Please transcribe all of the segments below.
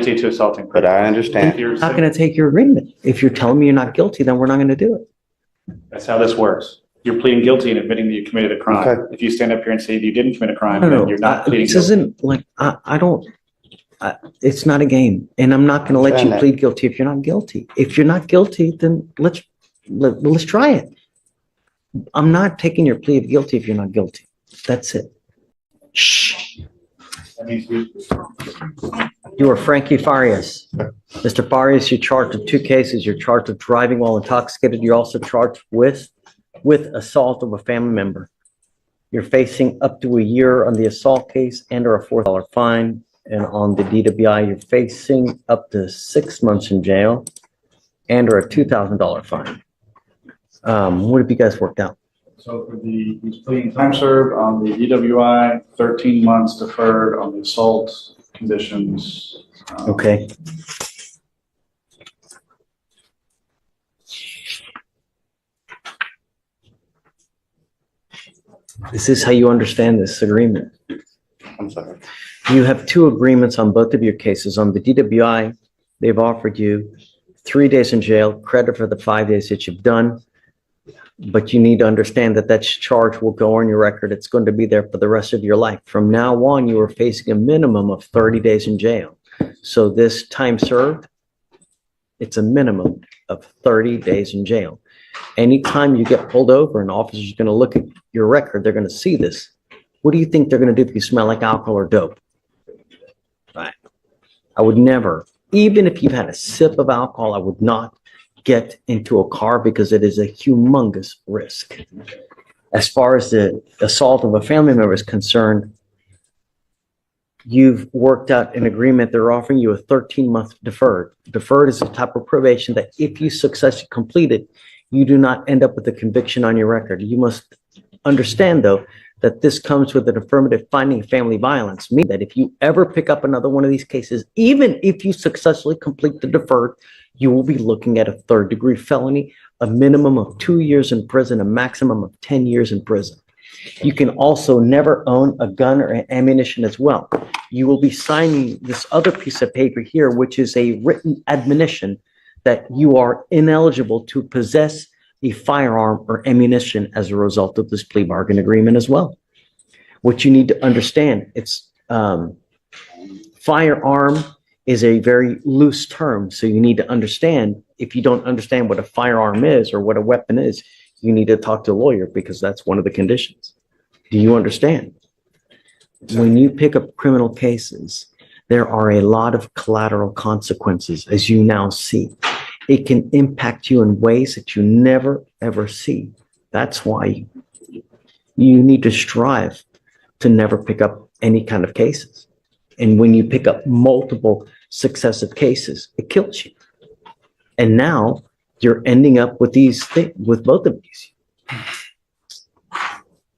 guilty to assaulting. But I understand. You're Not going to take your agreement. If you're telling me you're not guilty, then we're not going to do it. That's how this works. You're pleading guilty and admitting that you committed a crime. Okay. If you stand up here and say that you didn't commit a crime, No, then you're not pleading this guilty. isn't like, it's not a game. And I'm not going to let you Understand that. plead guilty if you're not guilty. If you're not guilty, then let's try it. I'm not taking your plea of guilty if you're not guilty. That's it. Shh. That means we- You are Frankie Farias. Mr. Farias, you're charged with 2 cases. You're charged with driving while intoxicated. You're also charged with assault of a family member. You're facing up to a year on the assault case and or a $4 fine. And on the DWI, you're facing up to 6 months in jail and or a $2,000 fine. What have you guys worked out? So for he's pleading time served on the DWI, 13 months deferred on the assault conditions. Okay. Is this how you understand this agreement? I'm sorry. You have 2 agreements on both of your cases. On the DWI, they've offered you 3 days in jail, credit for the 5 days that you've done. But you need to understand that charge will go on your record. It's going to be there for the rest of your life. From now on, you are facing a minimum of 30 days in jail. So this time served, it's a minimum of 30 days in jail. Anytime you get pulled over, an officer's going to look at your record. They're going to see this. What do you think they're going to do if you smell like alcohol or dope? Right. I would never, even if you've had a sip of alcohol, I would not get into a car because it is a humongous risk. As far as the assault of a family member is concerned, you've worked out an agreement. They're offering you a 13-month deferred. Deferred is a type of probation that if you successfully complete it, you do not end up with a conviction on your record. You must understand, though, that this comes with an affirmative finding of family violence, meaning that if you ever pick up another one of these cases, even if you successfully complete the deferred, you will be looking at a 3rd-degree felony, a minimum of 2 years in prison, a maximum of 10 years in prison. You can also never own a gun or ammunition as well. You will be signing this other piece of paper here, which is a written admonition that you are ineligible to possess a firearm or ammunition as a result of this plea bargain agreement as well. What you need to understand, it's firearm is a very loose term. So you need to understand, if you don't understand what a firearm is or what a weapon is, you need to talk to a lawyer because that's one of the conditions. Do you understand? When you pick up criminal cases, there are a lot of collateral consequences, as you now see. It can impact you in ways that you never, ever see. That's why you need to strive to never pick up any kind of cases. And when you pick up multiple successive cases, it kills you. And now you're ending up with these things, with both of these.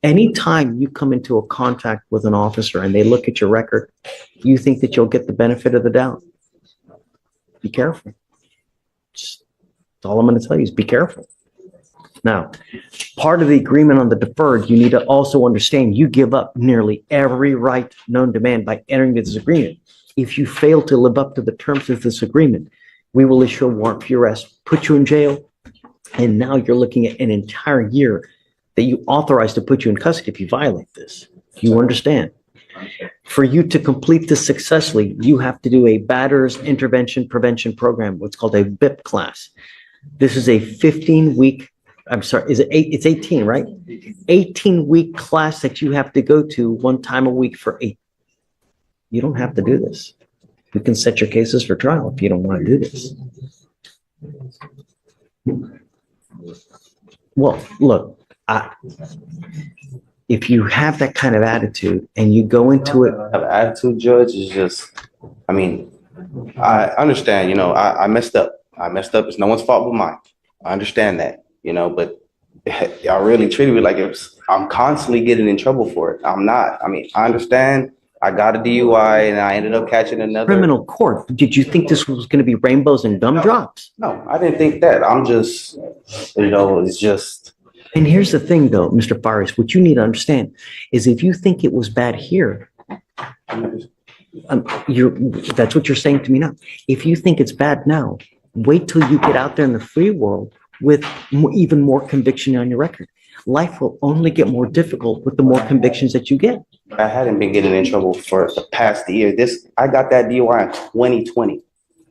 Anytime you come into a contact with an officer and they look at your record, you think that you'll get the benefit of the doubt. Be careful. That's all I'm going to tell you is be careful. Now, part of the agreement on the deferred, you need to also understand you give up nearly every right known to man by entering into this agreement. If you fail to live up to the terms of this agreement, we will issue a warrant for your arrest, put you in jail, and now you're looking at an entire year that you authorized to put you in custody if you violate this. You understand? For you to complete this successfully, you have to do a Batters Intervention Prevention Program, what's called a BIP class. This is a 15-week, I'm sorry, is it it's 18, right? 18-week class that you have to go to 1 time a week for 8. You don't have to do this. You can set your cases for trial if you don't want to do this. Well, look, if you have that kind of attitude and you go into it, Have an attitude, Judge, is just, I mean, I understand, I messed up. I messed up. It's no one's fault but mine. I understand that, but y'all really treated me like I'm constantly getting in trouble for it. I'm not. I mean, I understand. I got a DUI and I ended up catching another. criminal court, did you think this was going to be rainbows and gumdrops? No, I didn't think that. I'm just, it's just. And here's the thing, though, Mr. Farias, what you need to understand is if you think it was bad here, That's what you're saying to me now. If you think it's bad now, wait till you get out there in the free world with even more conviction on your record. Life will only get more difficult with the more convictions that you get. I hadn't been getting in trouble for the past year. I got that DUI in 2020.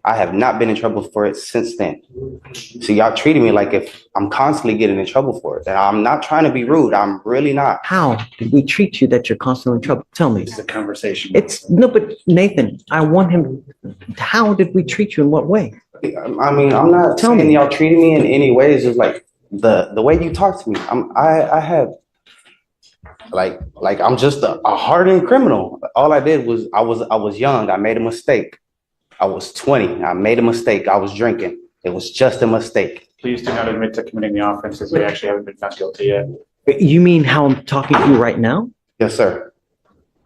I have not been in trouble for it since then. So y'all treating me like if I'm constantly getting in trouble for it. And I'm not trying to be rude. I'm really not. How did we treat you that you're constantly in trouble? Tell me. It's a conversation. No, but Nathan, I want him. How did we treat you in what way? I mean, I'm not Tell me. saying y'all treating me in any way. It's just like the way you talk to me. I have like I'm just a hardened criminal. All I did was I was young. I made a mistake. I was 20. I made a mistake. I was drinking. It was just a mistake. Please do not admit to committing the offenses. We actually haven't been found guilty yet. You mean how I'm talking to you right now? Yes, sir.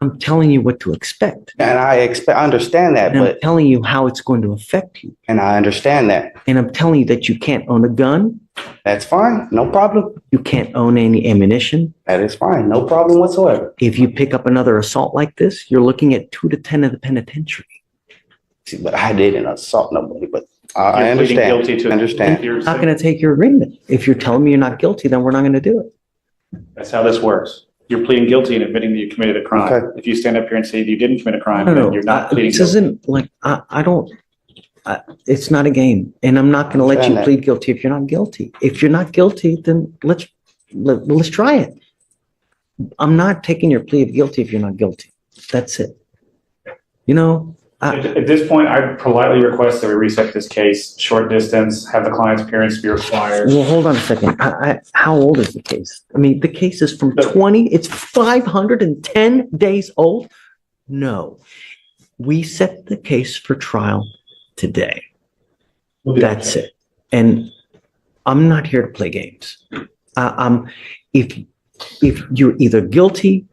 I'm telling you what to expect. And I understand that, And I'm but telling you how it's going to affect you. and I understand that. And I'm telling you that you can't own a gun. That's fine. No problem. You can't own any ammunition. That is fine. No problem whatsoever. If you pick up another assault like this, you're looking at 2 to 10 in the penitentiary. See, but I didn't assault nobody, but I You're pleading understand. guilty to I understand. You're How can I take your agreement? If you're telling me you're not guilty, then we're not going to do it. That's how this works. You're pleading guilty and admitting that you committed a crime. Okay. If you stand up here and say that you didn't commit a crime, No, then no, you're not pleading this guilty. isn't like, it's not a game. And I'm not going to let you Understand that. plead guilty if you're not guilty. If you're not guilty, then let's try it. I'm not taking your plea of guilty if you're not guilty. That's it. You know, At this point, I politely request that we reset this case, short distance, have the client's appearance be required. well, hold on a second. How old is the case? I mean, the case is from 20, it's 510 days old. No, we set the case for trial today. That's it. And I'm not here to play games. If you're either guilty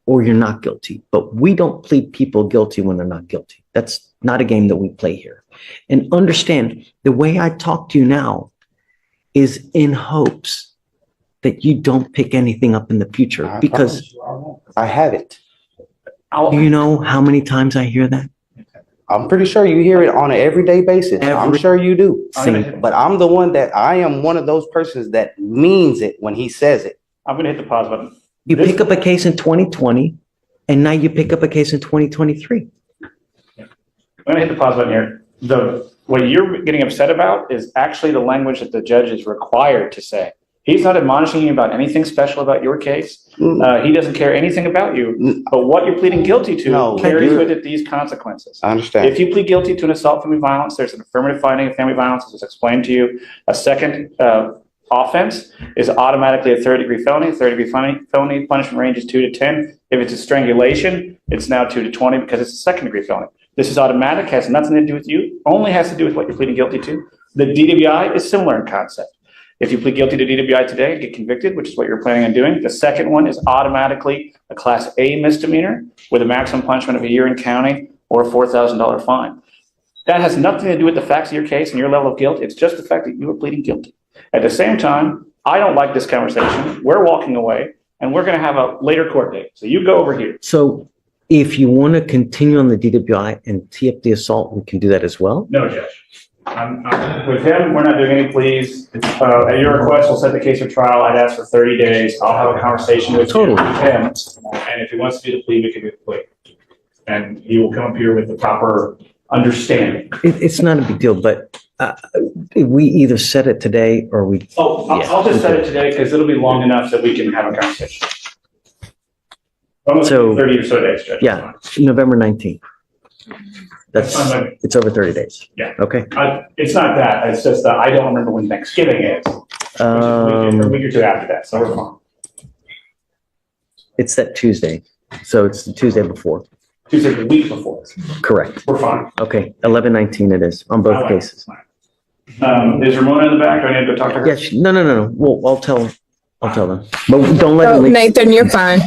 or you're not guilty, but we don't plead people guilty when they're not guilty. That's not a game that we play here. And understand, the way I talk to you now is in hopes that you don't pick anything up in the future, I because promise you I won't. I haven't. do you know how many times I hear that? I'm pretty sure you hear it on an everyday basis. I'm Every- sure you do. Same. But I am one of those persons that means it when he says it. I'm going to hit the pause button. You pick up a case in 2020, and now you pick up a case in 2023. I'm going to hit the pause button here. What you're getting upset about is actually the language that the judge is required to say. He's not admonishing you about anything special about your case. He doesn't care anything about you. But what you're pleading guilty to No, carries you're- with it these consequences. I understand. If you plead guilty to an assault family violence, there's an affirmative finding of family violence, as was explained to you. A second offense is automatically a third-degree felony. Third-degree felony punishment range is 2 to 10. If it's a strangulation, it's now 2 to 20 because it's a second-degree felony. This is automatic, has nothing to do with you, only has to do with what you're pleading guilty to. The DWI is similar in concept. If you plead guilty to DWI today and get convicted, which is what you're planning on doing, the second one is automatically a Class A misdemeanor with a maximum punishment of a year in county or a $4,000 fine. That has nothing to do with the facts of your case and your level of guilt. It's just the fact that you are pleading guilty. At the same time, I don't like this conversation. We're walking away, and we're going to have a later court date. So you go over here. So if you want to continue on the DWI and tee up the assault, we can do that as well. No, Judge. With him, we're not doing any pleas. At your request, we'll set the case for trial. I'd ask for 30 days. I'll have a conversation with Totally. him. And if he wants to do the plea, we can do the plea. And he will come up here with the proper understanding. It's not a big deal, but we either set it today or we. Oh, I'll just set it today because it'll be long enough that we can have a conversation. Almost So- 30 or so days, Judge. Yeah, November 19th. That's, That's fine. it's over 30 days. Yeah. Okay. It's not that. It's just that I don't remember when Thanksgiving is. Which is a week or two after that, so we're fine. It's that Tuesday. So it's the Tuesday before. Tuesday, the week before. Correct. We're fine. Okay, 11/19 it is on both cases. Is Ramona in the back? Do I need to go talk to her? Yes, no. Well, I'll tell them. But don't let Oh, them leave. Nathan, you're fine.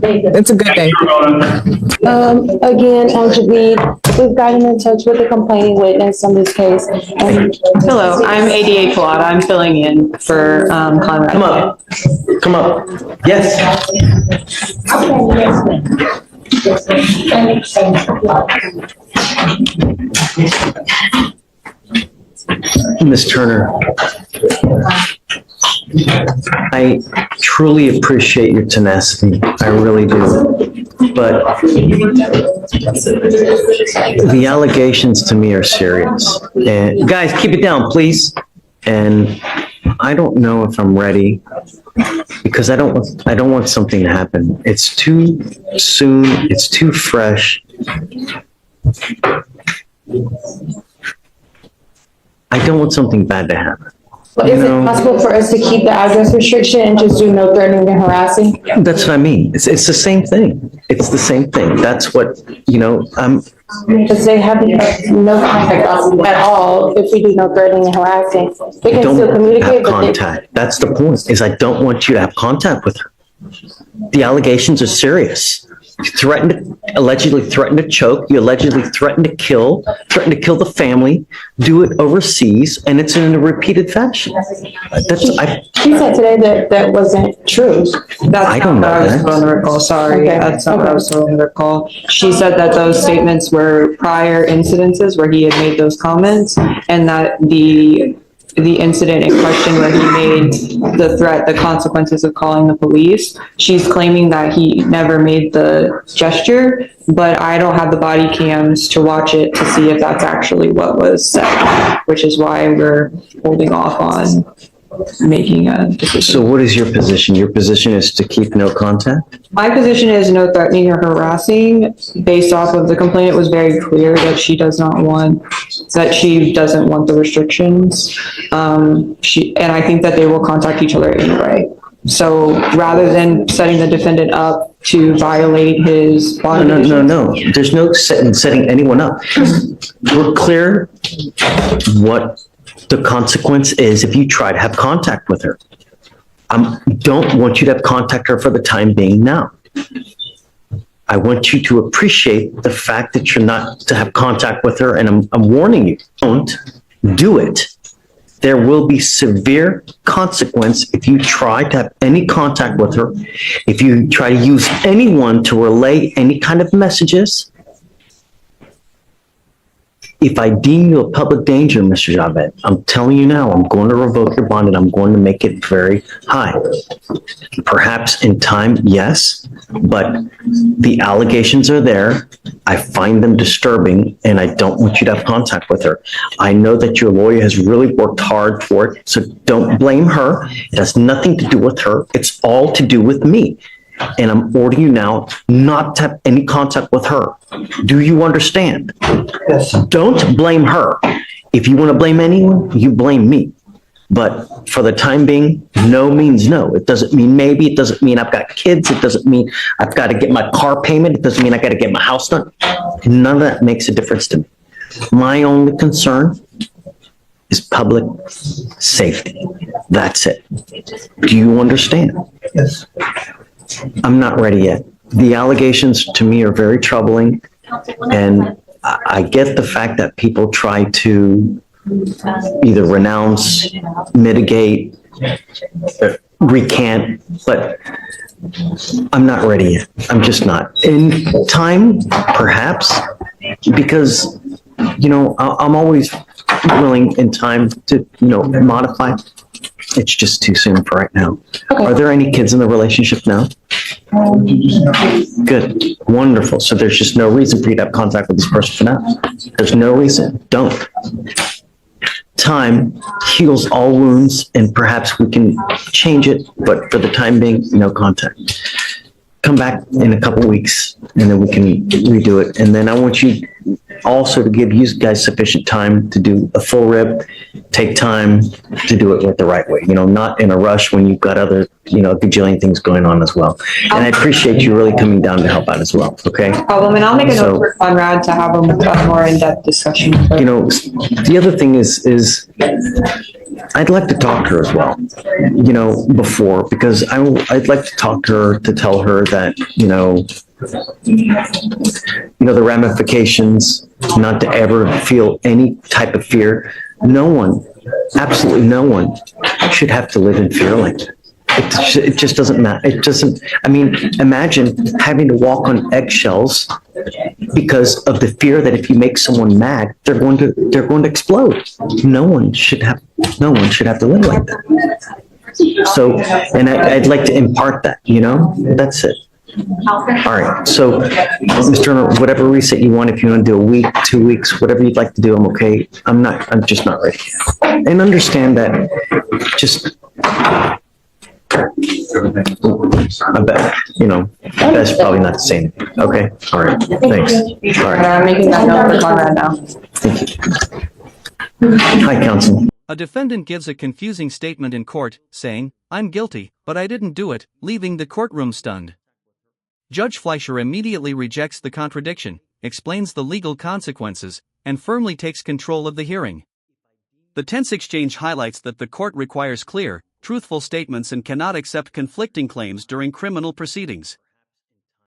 It's a good Thank day. you, Ramona. Again, we've gotten in touch with the complaining witness on this case. Hello, I'm ADA Colada. I'm filling in for Conrad. Come up. Yes. Ms. Turner, I truly appreciate your tenacity. I really do. But the allegations to me are serious. And guys, keep it down, please. And I don't know if I'm ready because I don't want something to happen. It's too soon. It's too fresh. I don't want something bad to happen. But is it possible for us to keep the address restriction and just do no threatening and harassing? That's what I mean. It's the same thing. It's the same thing. That's what, Because they have no contact at all if we do no threatening and harassing. They can still don't communicate, have but they, contact. That's the point, is I don't want you to have contact with her. The allegations are serious. You allegedly threatened to choke, you allegedly threatened to kill the family, do it overseas, and it's in a repeated fashion. she said today that that wasn't true. I don't know I was that. told on the recall, sorry. Okay. That's not what I was told on the recall. She said that those statements were prior incidences where he had made those comments, and that the incident in question where he made the threat, the consequences of calling the police, she's claiming that he never made the gesture, but I don't have the body cams to watch it to see if that's actually what was said, which is why we're holding off on making a decision. So what is your position? Your position is to keep no contact? My position is no threatening or harassing. Based off of the complaint, it was very clear that she doesn't want the restrictions. And I think that they will contact each other anyway. So rather than setting the defendant up to violate his bond. No. There's no setting anyone up. We're clear what the consequence is if you try to have contact with her. I don't want you to have contact with her for the time being now. I want you to appreciate the fact that you're not to have contact with her, and I'm warning you, don't do it. There will be severe consequence if you try to have any contact with her, if you try to use anyone to relay any kind of messages. If I deem you a public danger, Mr. Javed, I'm telling you now, I'm going to revoke your bond and I'm going to make it very high. Perhaps in time, yes, but the allegations are there. I find them disturbing and I don't want you to have contact with her. I know that your lawyer has really worked hard for it, so don't blame her. It has nothing to do with her. It's all to do with me. And I'm ordering you now not to have any contact with her. Do you understand? Yes. Don't blame her. If you want to blame anyone, you blame me. But for the time being, no means no. It doesn't mean maybe. It doesn't mean I've got kids. It doesn't mean I've got to get my car payment. It doesn't mean I got to get my house done. None of that makes a difference to me. My only concern is public safety. That's it. Do you understand? Yes. I'm not ready yet. The allegations to me are very troubling, and I get the fact that people try to either renounce, mitigate, recant, but I'm not ready yet. I'm just not. In time, perhaps, because, I'm always willing in time to, modify. It's just too soon for right now. Okay. Are there any kids in the relationship now? Good. Wonderful. So there's just no reason for you to have contact with this person for now. There's no reason. Don't. Time heals all wounds, and perhaps we can change it, but for the time being, no contact. Come back in a couple weeks and then we can redo it. And then I want you also to give you guys sufficient time to do a full rip, take time to do it with the right way, not in a rush when you've got other, gajillion things going on as well. And I appreciate you really coming down to help out as well. Okay. Problem, and I'll make a note for Conrad to have a more in-depth discussion. The other thing is I'd like to talk to her as well, before, because I'd like to talk to her to tell her that, the ramifications, not to ever feel any type of fear. No one, absolutely no one should have to live in fear like that. It just doesn't matter. It doesn't, I mean, imagine having to walk on eggshells because of the fear that if you make someone mad, they're going to explode. No one should have to live like that. So, and I'd like to impart that, that's it. All right, so, Mr. Turner, whatever reset you want, if you want to do a week, 2 weeks, whatever you'd like to do, I'm okay. I'm just not ready. And understand that just, I bet, best probably not to say anything. Okay, all right, thanks. All right, I'm making that note for Conrad now. thank you. Hi, counsel. A defendant gives a confusing statement in court, saying, "I'm guilty, but I didn't do it," leaving the courtroom stunned. Judge Fleischer immediately rejects the contradiction, explains the legal consequences, and firmly takes control of the hearing. The tense exchange highlights that the court requires clear, truthful statements and cannot accept conflicting claims during criminal proceedings.